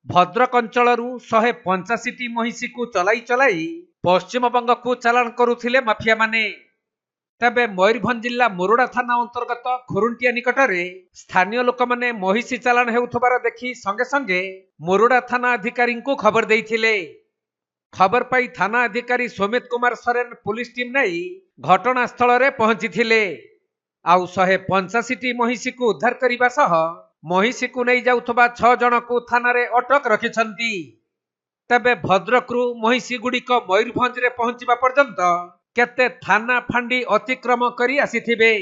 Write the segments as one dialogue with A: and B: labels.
A: भद्रक अंचलरू 185टी महिषी को चलाई चलाई पश्चिमबंग को चालाण करुथिले माफिया माने। तबे मयूरभंज जिला मोरडा थाना अंतर्गत खुरुंटिया निकटरे स्थानीय लोक माने महिषी चालाण हेउथबार देखि संगे संगे मोरडा थाना अधिकारी को खबर देइथिले। खबर पाई थाना अधिकारी सोमित कुमार सोरेन पुलिस टीम नहीं घटनास्थल रे पहुंची आउ 185टी महिषी को उद्धार करने सह महिषी को नहीं जाउथबा 6 जन को थाना रे अटक रखिछंती। तबे भद्रकरू महिषी गुड़िक मयूरभंज रे पहुंचीबा पर्यंत केते थाना फांडी अतिक्रम करी आसीथिबे,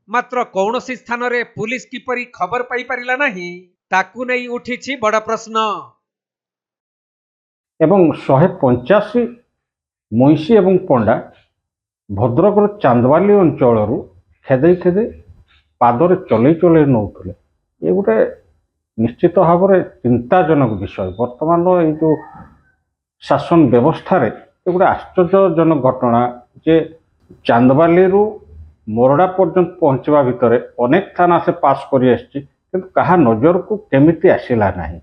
A: मात्र कौनसी स्थान रे पुलिस किपरि खबर पाई परिला नाही ताकू नहीं उठिछि बड़ प्रश्न।
B: एवं 185 महिषी एवं पंडा भद्रकर चांदवाली अंचल खेदे खेदे पादरे चलई चलई नौले। ये गोटे निश्चित भाव में चिंताजनक विषय। वर्तमान ये जो शासन व्यवस्था रे ये गोटे आश्चर्यजनक घटना जे चांदवाली मोरडा पर्यंत पहुँचवा भितर अनेक थाना से पास कर कहा नजर को केमिति आसिला नहीं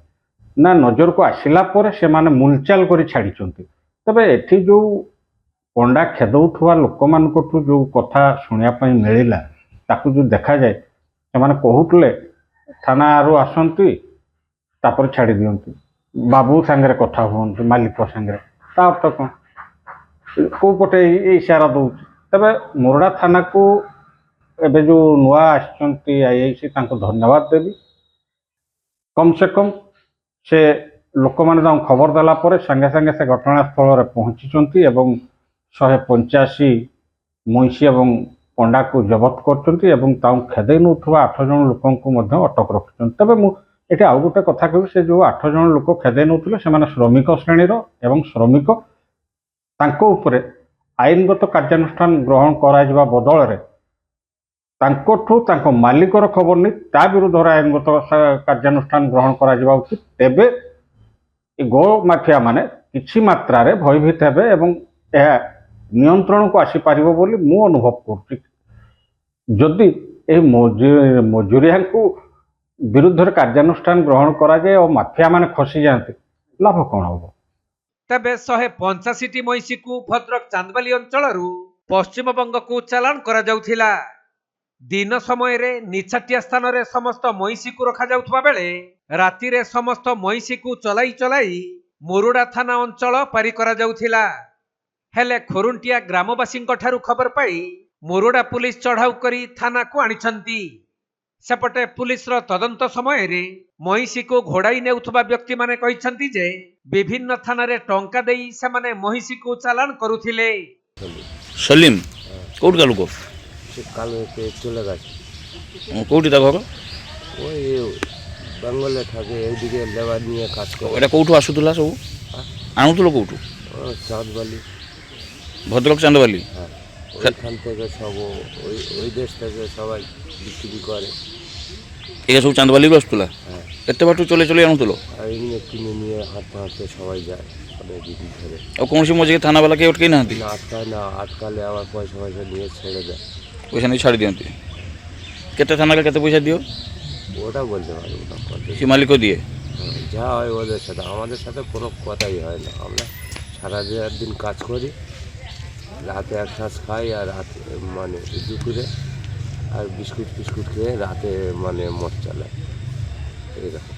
B: ना नजर को आसिला पर से माने मुलचाल कर छाड़ी। तबे एठी जो पंडा खेदौथुवा लोक मानकठु जो कथा शुणिया मिलला ताकू जो देखा जाए से माने कहूतले थाना रू आसंती तापर छाड़ी दियंती बाबू सांगरे कथा हुअंती मालिक सांगरे ता अर्थ कौन को पटे इशारा दउछ। तबे मोरडा थाना को एबे जो नुआ आसंती आईआईसी तांको धन्यवाद देवी। कम से कम से लोक माने खबर देला परे संगे संगे से घटनास्थल रे पहुंची एवं 185 महिषी एवं पंडा को जबत करचंती एवं खेदे नौथुवा 8 जन लोकन को मध्य अटक रखिछंती। तबे मु एठी आउ गोटे कथा कहबी से जो 8 जन लोक खेदे नौथुले से माने श्रमिक श्रेणी रो एवं श्रमिक तांको उपरे आईनगत कार्यानुष्ठान ग्रहण करा जिबा बदल रे तांकोठु तांको मालिकर खबर नहीं ता विरुद्ध आईनगत कार्यानुष्ठान ग्रहण करा जिबा उचित। तेबे गो माफिया माने किछि मात्रा रे भयभीत हेबे एवं यह नियंत्रण को आसी पारिबो बोली मु अनुभव करछि। जदि ए मजूरिया को विरुद्ध कार्यानुष्ठान ग्रहण करा जाए और माफिया माने खसी जाते लाभ कौन हम।
A: तबे 185टी महिषी को भद्रक चांदवाली अंचलरू पश्चिमबंग को चालाण करा जाउथिला। दिन समय रे निछाटिया स्थान रे समस्त महिषी को रखा जाउथबा बेले राति रे समस्त महिषी को चलाई चलाई मोरडा थाना अंचल पारी करा जाउथिला। हेले खुरुंटिया ग्रामवासी ठारू खबर पाई मोरडा पुलिस चढ़ाऊ करी थाना को आनिछंती। सेपटे पुलिस रो तदंत समय रे महिषी को घोड़ाई नेउथबा व्यक्ति माने कहिछंती जे विभिन्न थाना रे टंका देई से माने महिषी को चालान करुथिले।
C: सलीम कोड का लोक
D: कालो के चले गए
C: कोडी ता घर
D: ওই বেঙ্গলে থাকে এইদিকে লেবার নিয়ে কাজ করে।
C: এটা কোউঠু আসুতলা সব আনুতলো কোউঠু
D: চাঁদবালি
C: ভদ্রক চাঁদবালি
D: ওইখান থেকে সব ওই দেশ থেকে সবাই বিক্রি করে।
C: এটা সব চাঁদবালির আসতুলা এত বাটু চলে চলে আনুতলো
D: আর এমনি কিনে নিয়ে হাঁটতে হাঁটতে সবাই যায় অনেক দিন ধরে।
C: আর কোন সময় যে থানাওয়ালা কে উঠকেই না হাঁটি
D: না আটকায় না, আটকালে আবার পয়সা পয়সা নিয়ে ছেড়ে দেয়।
C: পয়সা নিয়ে ছাড়ি দিয়ন্তি কেতে থানাকে কেতে পয়সা দিও
D: ওটা বলতে পারবো না
C: সে মালিকও দিয়ে
D: যা হয় ওদের সাথে, আমাদের সাথে কোনো কথাই হয় না। আমরা সারা দিন কাজ করি, রাতে এক শ্বাস খাই আর রাতে মানে দুপুরে আর বিস্কুট ফিস্কুট খেয়ে রাতে মানে মদ চালায় এরকম।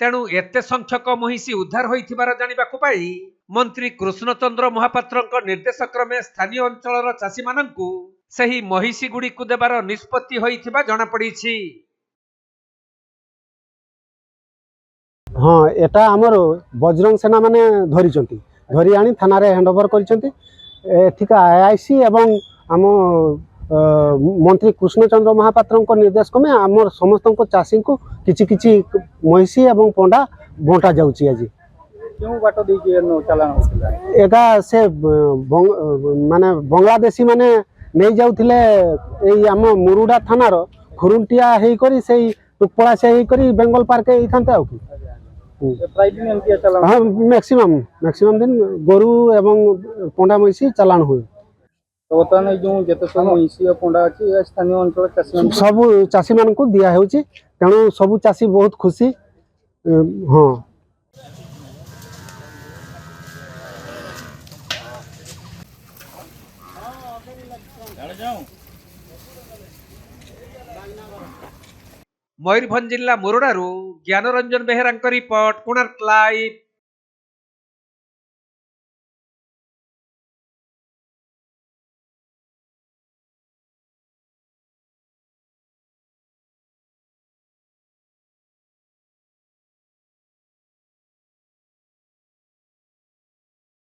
A: तेणु एते संख्यक महिषी उद्धार होइथिबार जानिबाकु पाई मंत्री कृष्णचंद्र महापात्रक निर्देश क्रमे स्थानीय अंचलर चाषी माननकु सही महिषी गुड़ी को देबार निष्पत्ति होइथिबा जणा पड़िछि।
E: हाँ एटा आमर बजरंग सेना माने धरिचंती धरी आनी थाना रे हैंडओवर करिसंती। एथिका आईआईसी एवं आम मंत्री कृष्णचंद्र महापात्र निर्देश क्रमे आमर समस्त चाषी को किछि किछि महिषी एवं पंडा बंटा जाउची। आज
F: क्यों बाट दे के चालान होतला
E: एगा से माने बांग्लादेशी माने नहीं जाउथिले एई आम मुरुडा थानार खुरुंटिया हेई करी सेई टुकपड़ा से हेई करी बेंगल पार्क एइथानते आउ
F: प्राय दिन एमती चालान।
E: हाँ मैक्सिमम दिन गोरु एवं पंडा महिषी चालान हुए।
F: तो बर्तमान जो जते सब महिषी और पंडा अछि स्थानीय अंचल चाषी
E: सब चाषी मान को दिया हेउची। तेणु सब चाषी बहुत खुशी ହଁ
A: ମୟୂରଭଞ୍ଜ ଜିଲ୍ଲା ମୁରୁଡାରୁ ଜ୍ଞାନରଞ୍ଜନ ବେହେରାଙ୍କ ରିପୋର୍ଟ, କୋଣାର୍କ ଲାଇଭ୍।